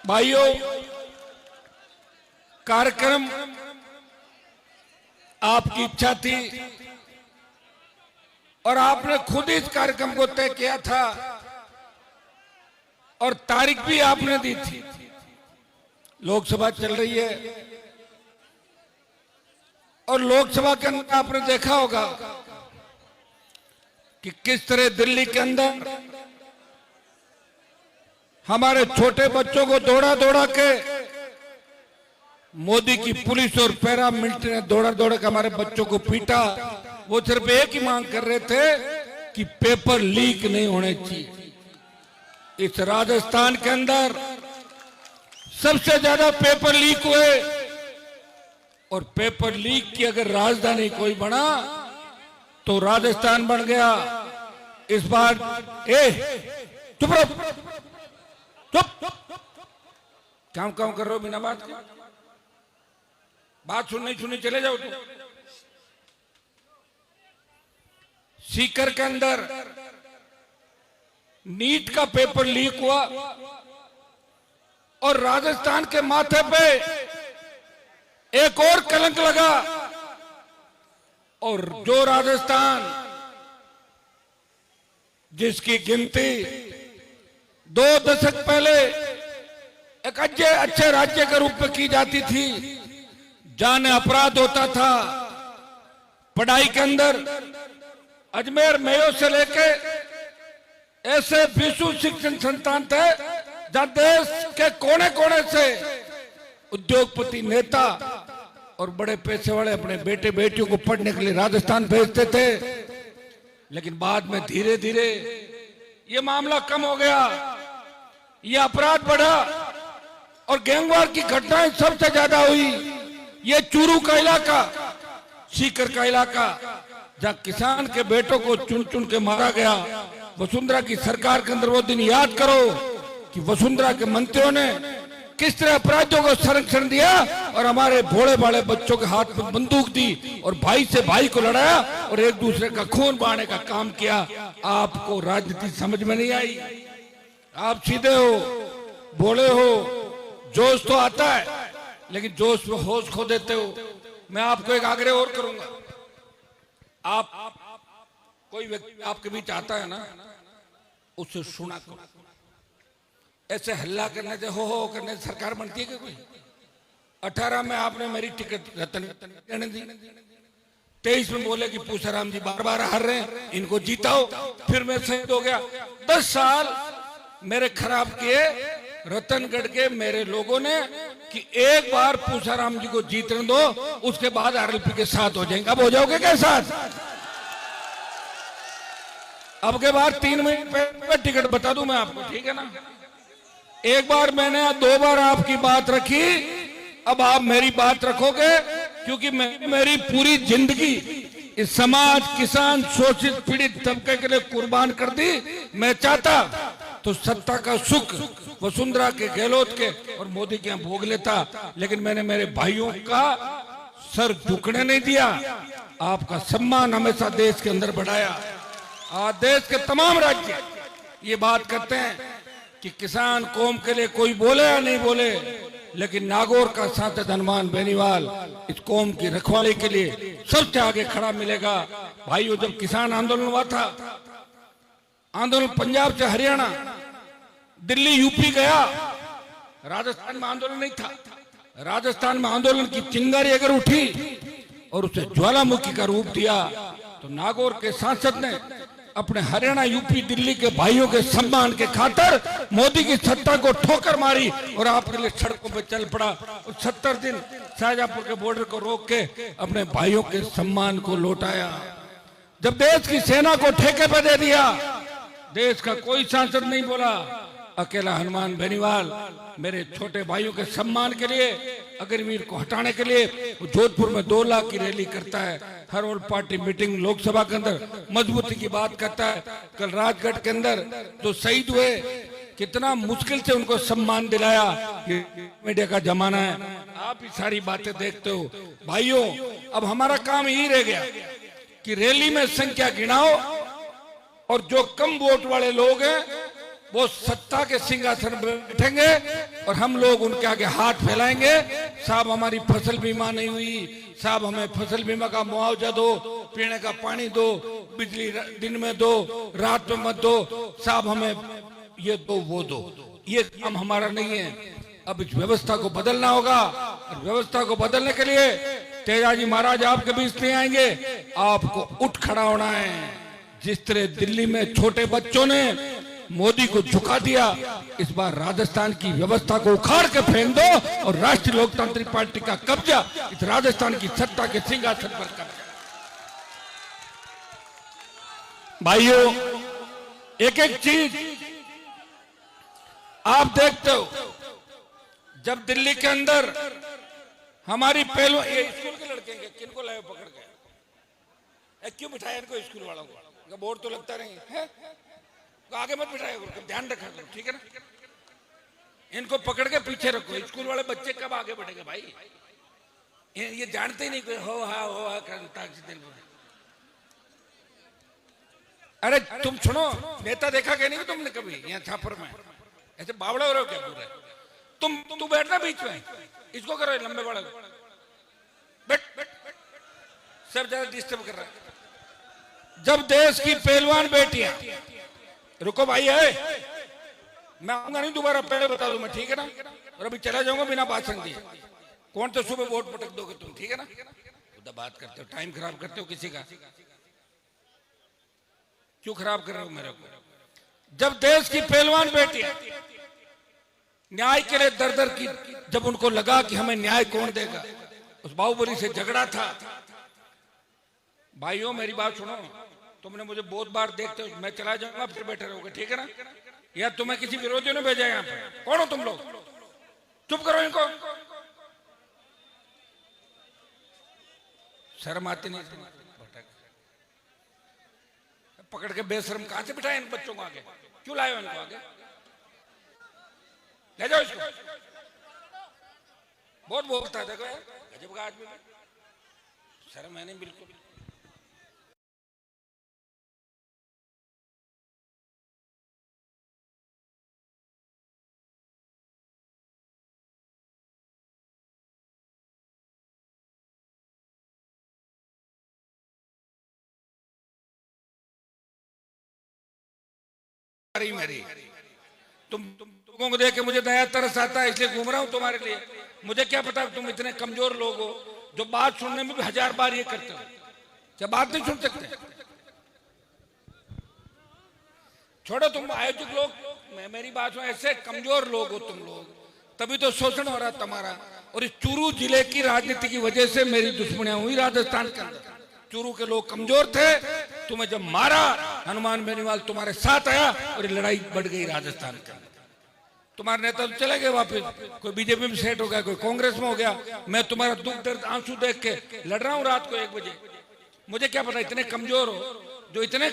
भाइयों, कार्यक्रम आपकी इच्छा थी और आपने खुद इस कार्यक्रम को तय किया था और तारीख भी आपने दी थी। लोकसभा चल रही है और लोकसभा के अंदर आपने देखा होगा कि किस तरह दिल्ली के अंदर हमारे छोटे बच्चों को दौड़ा दौड़ा के मोदी की पुलिस और पैरा मिलिट्री ने दौड़ा दौड़ा के हमारे बच्चों को पीटा। वो सिर्फ एक ही मांग कर रहे थे कि पेपर लीक नहीं होने चाहिए। इस राजस्थान के अंदर सबसे ज्यादा पेपर लीक हुए और पेपर लीक की अगर राजधानी कोई बना तो राजस्थान बन गया। इस बार चुप रहो, चुप, काम काम कर रहे हो बिना बात के। बात सुननी चले जाओ। तो सीकर के अंदर नीट का पेपर लीक हुआ और राजस्थान के माथे पे एक और कलंक लगा। और जो राजस्थान जिसकी गिनती 2 दशक पहले एक अच्छे राज्य के रूप में की जाती थी, जाने अपराध होता था पढ़ाई के अंदर, अजमेर मेयो से लेके ऐसे 20 शिक्षण संस्थान थे जहां देश के कोने कोने से उद्योगपति, नेता और बड़े पैसे वाले अपने बेटे बेटियों को पढ़ने के लिए राजस्थान भेजते थे। लेकिन बाद में धीरे धीरे ये मामला कम हो गया, ये अपराध बढ़ा और गैंगवार की घटनाएं सबसे ज्यादा हुई। ये चूरू का इलाका, सीकर का इलाका, जहां किसान के बेटों को चुन चुन के मारा गया। वसुंधरा की सरकार के अंदर वो दिन याद करो कि वसुंधरा के मंत्रियों ने किस तरह अपराधियों को संरक्षण दिया और हमारे भोले भाले बच्चों के हाथ में बंदूक दी और भाई से भाई को लड़ाया और एक दूसरे का खून बहाने का काम किया। आपको राजनीति समझ में नहीं आई। आप सीधे हो, भोले हो, जोश तो आता है लेकिन जोश में होश खो देते हो। मैं आपको एक आग्रह और करूंगा, आप कोई व्यक्ति आपके बीच आता है ना, उससे सुना करो। ऐसे हल्ला करने से हो करने से सरकार बनती है क्या कोई? 18 में आपने मेरी टिकट रतन दी, 23 में बोले कि पूछाराम जी बार बार हार रहे हैं, इनको जीताओ, फिर मैं शहीद हो गया। 10 साल मेरे खराब किए रतनगढ़ के मेरे लोगों ने कि एक बार पूछाराम जी को जीतने दो, उसके बाद आरएलपी के साथ हो जाएंगे। अब हो जाओगे क्या साथ? अब के बाद 3 महीने टिकट बता दूं मैं आपको, ठीक है ना? एक बार मैंने 2 बार आपकी बात रखी, अब आप मेरी बात रखोगे क्योंकि मैं मेरी पूरी जिंदगी इस समाज, किसान, शोषित पीड़ित तबके के लिए कुर्बान कर दी। मैं चाहता तो सत्ता का सुख वसुंधरा के, गहलोत के और मोदी के यहाँ भोग लेता, लेकिन मैंने मेरे भाइयों का सर झुकने नहीं दिया। आपका सम्मान हमेशा देश के अंदर बढ़ाया। आज देश के तमाम राज्य ये बात करते हैं कि किसान कौम के लिए कोई बोले या नहीं बोले, लेकिन नागौर का सांसद हनुमान बेनीवाल इस कौम की रखवाली के लिए सबसे आगे खड़ा मिलेगा। भाइयों, जब किसान आंदोलन हुआ था, आंदोलन पंजाब से हरियाणा, दिल्ली, यूपी गया, राजस्थान में आंदोलन नहीं था। राजस्थान में आंदोलन की चिंगारी अगर उठी और उसे ज्वालामुखी का रूप दिया तो नागौर के सांसद ने अपने हरियाणा, यूपी, दिल्ली के भाइयों के सम्मान के खातिर मोदी की सत्ता को ठोकर मारी और आपके लिए सड़कों पर चल पड़ा और 70 दिन शाहजहांपुर के बॉर्डर को रोक के अपने भाइयों के सम्मान को लौटाया। जब देश की सेना को ठेके पर दे दिया, देश का कोई सांसद नहीं बोला, अकेला हनुमान बेनीवाल मेरे छोटे भाइयों के सम्मान के लिए, अग्रवीर को हटाने के लिए जोधपुर में 2 लाख की रैली करता है। हर ऑल पार्टी मीटिंग लोकसभा के अंदर मजबूती की बात करता है। कल राजगढ़ के अंदर जो शहीद हुए, कितना मुश्किल से उनको सम्मान दिलाया। मीडिया का जमाना है, आप ही सारी बातें देखते हो। भाइयों, अब हमारा काम यही रह गया कि रैली में संख्या गिनाओ और जो कम वोट वाले लोग हैं वो सत्ता के सिंहासन पर बैठेंगे और हम लोग उनके आगे हाथ फैलाएंगे, साहब हमारी फसल बीमा नहीं हुई, साहब हमें फसल बीमा का मुआवजा दो, पीने का पानी दो, बिजली दिन में दो, रात में मत दो, साहब हमें ये दो वो दो, ये काम हमारा नहीं है। अब इस व्यवस्था को बदलना होगा, और व्यवस्था को बदलने के लिए तेजाजी महाराज आपके बीच नहीं आएंगे, आपको उठ खड़ा होना है। जिस तरह दिल्ली में छोटे बच्चों ने मोदी को झुका दिया, इस बार राजस्थान की व्यवस्था को उखाड़ के फेंक दो और राष्ट्रीय लोकतांत्रिक पार्टी का कब्जा इस राजस्थान की सत्ता के सिंहासन पर कब्जा। भाइयों, एक एक चीज आप देखते हो, जब दिल्ली के अंदर हमारी पहलू, ये स्कूल के लड़के हैं, किनको लाए पकड़ के, क्यों बिठाया इनको स्कूल वालों को, बोर्ड तो लगता नहीं है, तो आगे मत बिठाया करो, ध्यान रखा करो, ठीक है ना। इनको पकड़ के पीछे रखो। स्कूल वाले बच्चे कब आगे बढ़ेंगे भाई, ये जानते ही नहीं कोई हो हा करता। अरे तुम सुनो, नेता देखा क्या नहीं तुमने कभी यहाँ छापर में, ऐसे बावड़ा हो रहे हो क्या पूरे? तुम बैठना बीच में, इसको करो लंबे बड़े बैठ, सब ज्यादा डिस्टर्ब कर रहा है। जब देश की पहलवान बेटियां, रुको भाई है, मैं आऊंगा नहीं दोबारा, पहले बता दूं मैं, ठीक है ना। और अभी चला जाऊंगा बिना भाषण दिए। कौन तो सुबह वोट पटक दोगे तुम, ठीक है ना। खुदा बात करते हो, टाइम खराब करते हो किसी का, क्यों खराब कर रहे हो मेरे को। जब देश की पहलवान बेटियां न्याय के लिए दर दर की, जब उनको लगा कि हमें न्याय कौन देगा, उस बाहुबली से झगड़ा था। भाइयों मेरी बात सुनो, तुमने मुझे बहुत बार देखते हो, मैं चला जाऊंगा फिर बैठे रहोगे, ठीक है ना। या तुम्हें किसी विरोधियों ने भेजा यहाँ पे, कौन हो तुम लोग, चुप करो इनको, शर्म आती नहीं। पकड़ के बेशर्म कहां से बिठाए इन बच्चों को आगे, क्यों लाए हो इनको आगे, ले जाओ इसको। बहुत बोलता है, देखो यार गजब का आदमी, शर्म है नहीं बिल्कुल। मेरी तुमको देख के मुझे नया तरस आता है, इसलिए घूम रहा हूं तुम्हारे लिए। मुझे क्या पता तुम इतने कमजोर लोग हो जो बात सुनने में भी 1000 बार ये करते हो, क्या बात नहीं सुन सकते। छोड़ो तुम आयोजक लोग, मेरी बात सुनो, ऐसे कमजोर लोग हो तुम लोग, तभी तो शोषण हो रहा तुम्हारा। और इस चूरू जिले की राजनीति की वजह से मेरी दुश्मनियां हुई राजस्थान के अंदर। चूरू के लोग कमजोर थे, तुम्हें जब मारा हनुमान बेनीवाल तुम्हारे साथ आया और ये लड़ाई बढ़ गई राजस्थान के अंदर। तुम्हारे नेता तो चले गए वापस, कोई बीजेपी में सेट हो गया, कोई कांग्रेस में हो गया। मैं तुम्हारा दुख दर्द आंसू देख के लड़ रहा हूं रात को 1 बजे। मुझे क्या पता इतने कमजोर हो, जो इतने